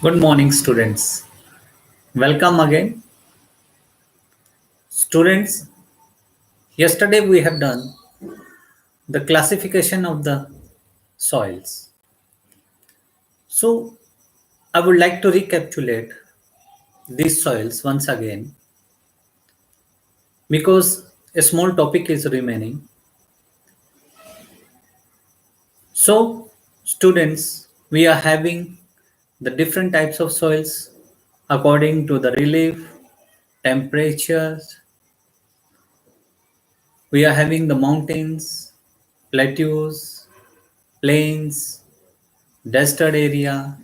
Good morning, students. Welcome again. Students, yesterday we have done the classification of the soils. So, I would like to recapitulate these soils once again because a small topic is remaining. So, students, we are having the different types of soils according to the relief, temperatures. We are having the mountains, plateaus, plains, desert area,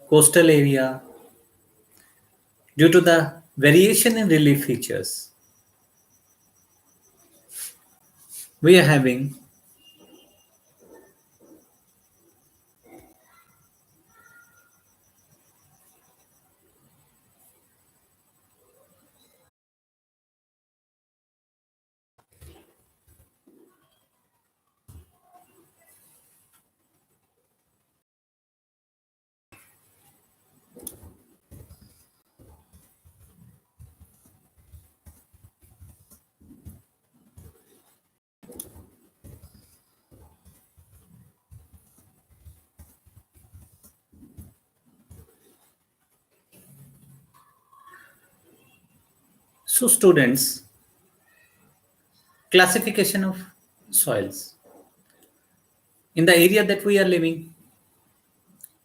coastal area. Due to the variation in relief features, we are having so students classification of soils in the area that we are living,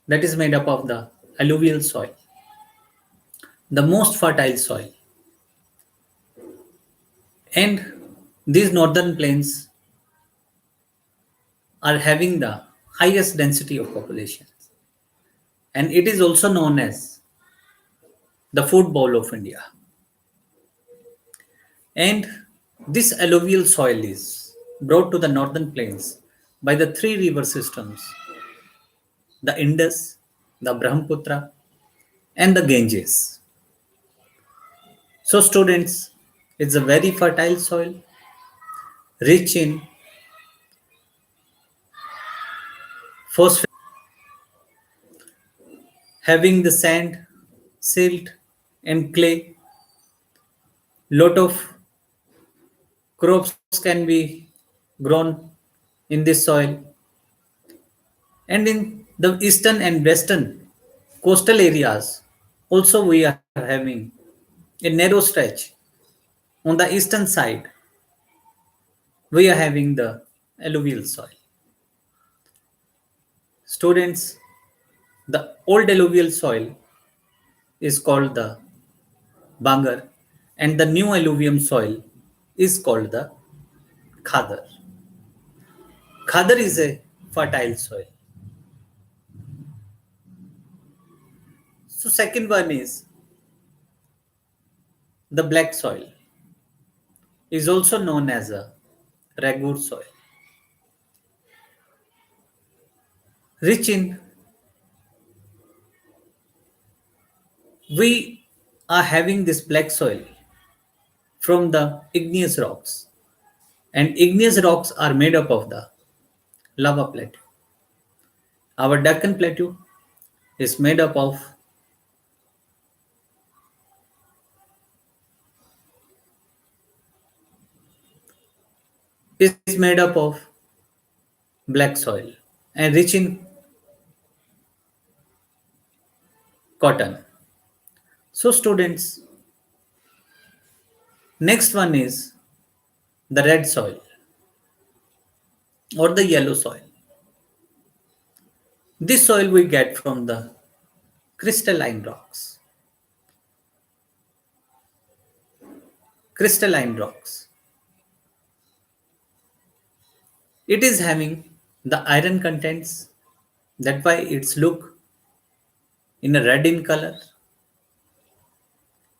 that is made up of the alluvial soil, the most fertile soil, and these northern plains are having the highest density of population, and it is also known as the food bowl of India. And this alluvial soil is brought to the northern plains by the three river systems, the Indus, the Brahmaputra, and the Ganges. So, students, it's a very fertile soil, rich in phosphate, having the sand, silt, and clay. Lot of crops can be grown in this soil, and in the eastern and western coastal areas, also we are having a narrow stretch. On the eastern side, we are having the alluvial soil. Students, the old alluvial soil is called the Bangar, and the new alluvium soil is called the Khadar. Khadar is a fertile soil. So second one is the black soil, is also known as a Ragur soil. Rich in, we are having this black soil from the igneous rocks, and igneous rocks are made up of the lava plateau. Our Deccan plateau is made up of black soil and rich in cotton. So students, next one is the red soil or the yellow soil. This soil we get from the crystalline rocks. Crystalline rocks. It is having the iron contents. That's why its look in a red in color.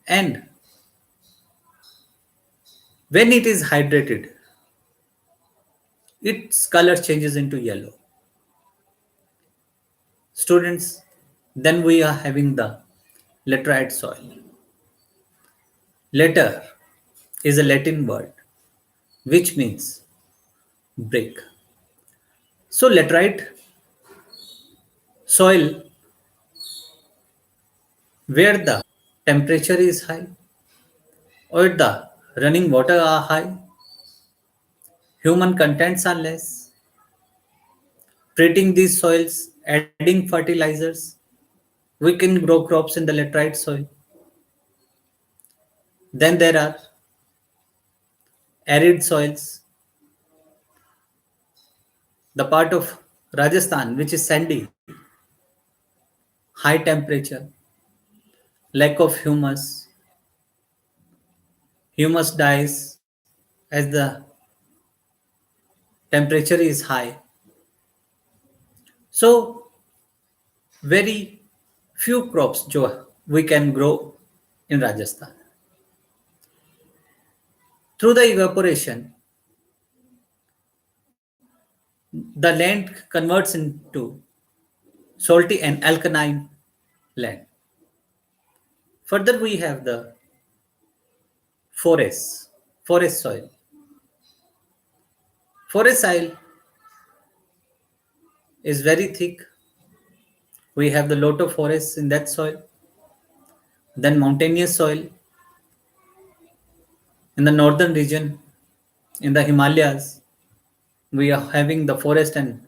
And when it is hydrated, its color changes into yellow. Students, then we are having the laterite soil. Later is a Latin word which means brick. So laterite soil where the temperature is high or the running water are high, human contents are less, treating these soils, adding fertilizers, we can grow crops in the laterite soil. Then there are arid soils, the part of Rajasthan which is sandy, high temperature, lack of humus, humus dies as the temperature is high. So very few crops जो we can grow in Rajasthan. Through the evaporation, the land converts into salty and alkaline land. Further, we have the forest soil. Forest soil is very thick. We have the lot of forests in that soil. Then mountainous soil in the northern region, in the Himalayas, we are having the forest and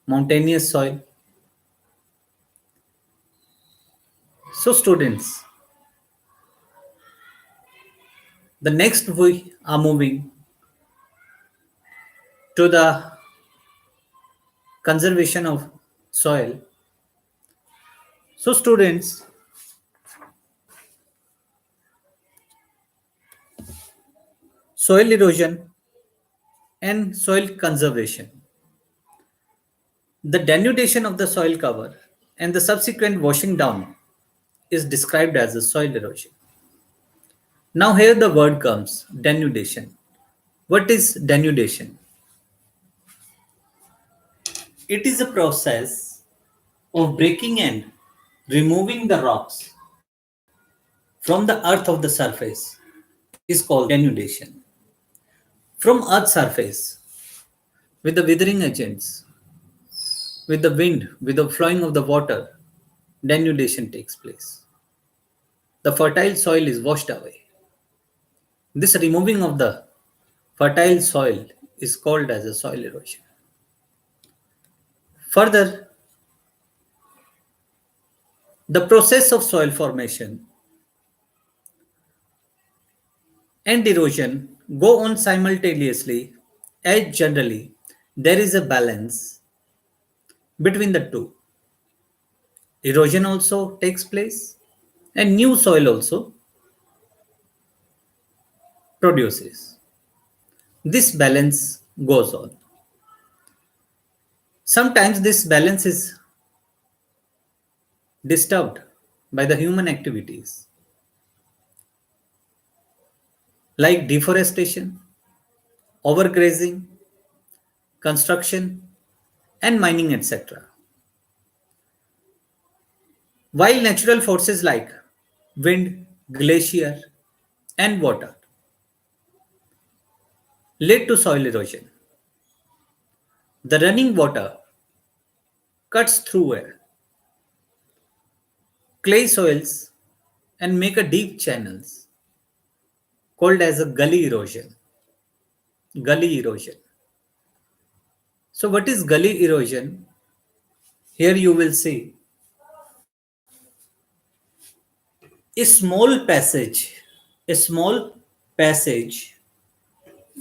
mountainous soil. So students, the next we are moving to the conservation of soil. So students, soil erosion and soil conservation. The denudation of the soil cover and the subsequent washing down is described as a soil erosion. Now here the word comes, denudation. What is denudation? It is a process of breaking and removing the rocks from the earth of the surface is called denudation. From earth's surface, with the withering agents, with the wind, with the flowing of the water, denudation takes place. The fertile soil is washed away. This removing of the fertile soil is called as a soil erosion. Further, the process of soil formation and erosion go on simultaneously, as generally there is a balance between the two. Erosion also takes place and new soil also produces. This balance goes on. Sometimes this balance is disturbed by the human activities like deforestation, overgrazing, construction, and mining, etc. While natural forces like wind, glacier, and water lead to soil erosion, the running water cuts through clay soils and make a deep channels called as a gully erosion. Gully erosion. So what is gully erosion? Here you will see a small passage, a small passage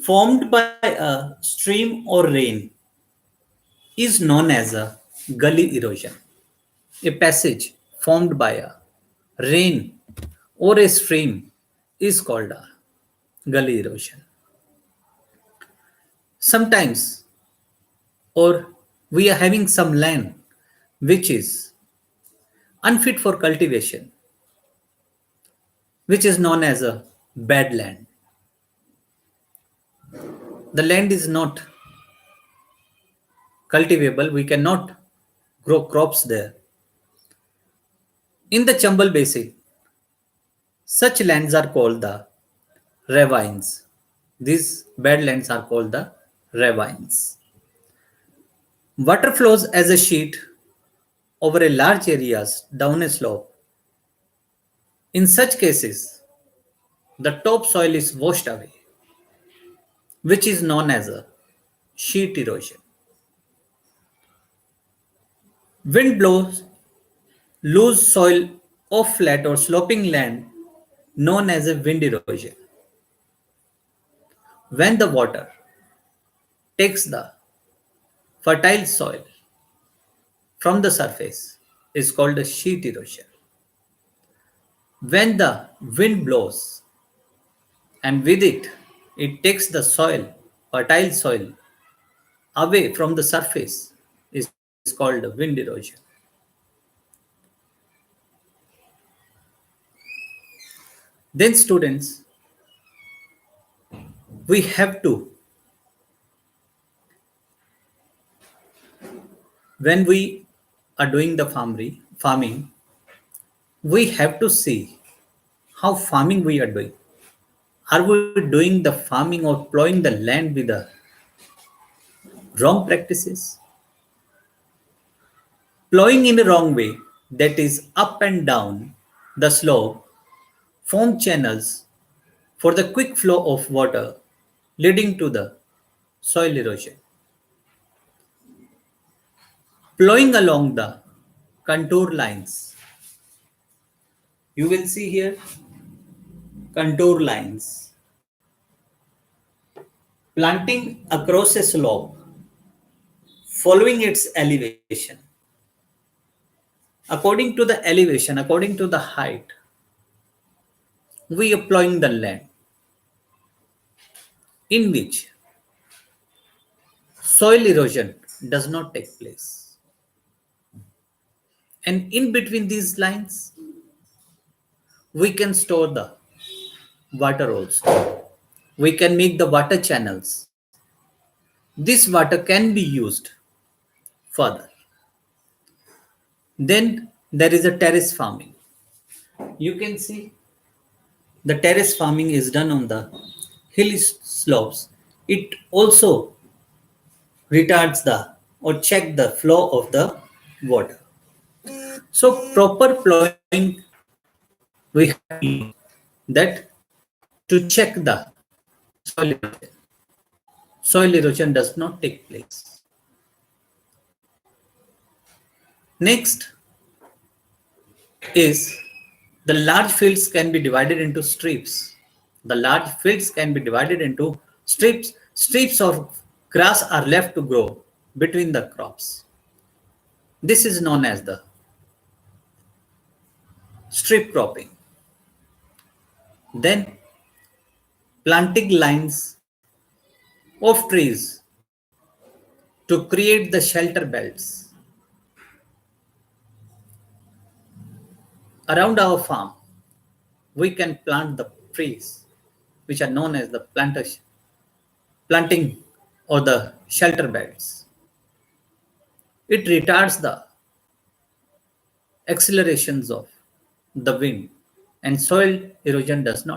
formed by a stream or rain is known as a gully erosion. A passage formed by a rain or a stream is called a gully erosion. Sometimes, or we are having some land which is unfit for cultivation, which is known as a bad land. The land is not cultivable, we cannot grow crops there. In the Chambal Basin, such lands are called the ravines. These bad lands are called the ravines. Water flows as a sheet over a large areas down a slope In such cases, the topsoil is washed away, which is known as a sheet erosion. Wind blows loose soil off flat or sloping land known as a wind erosion. When the water takes the fertile soil from the surface is called a sheet erosion. When the wind blows and with it it takes the soil, fertile soil away from the surface is called a wind erosion. Then students, we have to, when we are doing the farming, we have to see how farming we are doing. Are we doing the farming or plowing the land with the wrong practices? Plowing in the wrong way, that is up and down the slope, form channels for the quick flow of water, leading to the soil erosion. Plowing along the contour lines, you will see here contour lines. Planting across a slope, following its elevation. According to the height, we are plowing the land in which soil erosion does not take place. And in between these lines, we can store the water also. We can make the water channels. This water can be used further. Then there is a terrace farming. You can see the terrace farming is done on the hilly slopes. It also retards the or check the flow of the water. So proper plowing we have that to check the soil erosion. Soil erosion does not take place. Next is the large fields can be divided into strips. The large fields can be divided into strips. Strips of grass are left to grow between the crops. This is known as the strip cropping. Then planting lines of trees to create the shelter belts around our farm. We can plant the trees which are known as the planting or the shelter belts. It retards the accelerations of the wind and soil erosion does not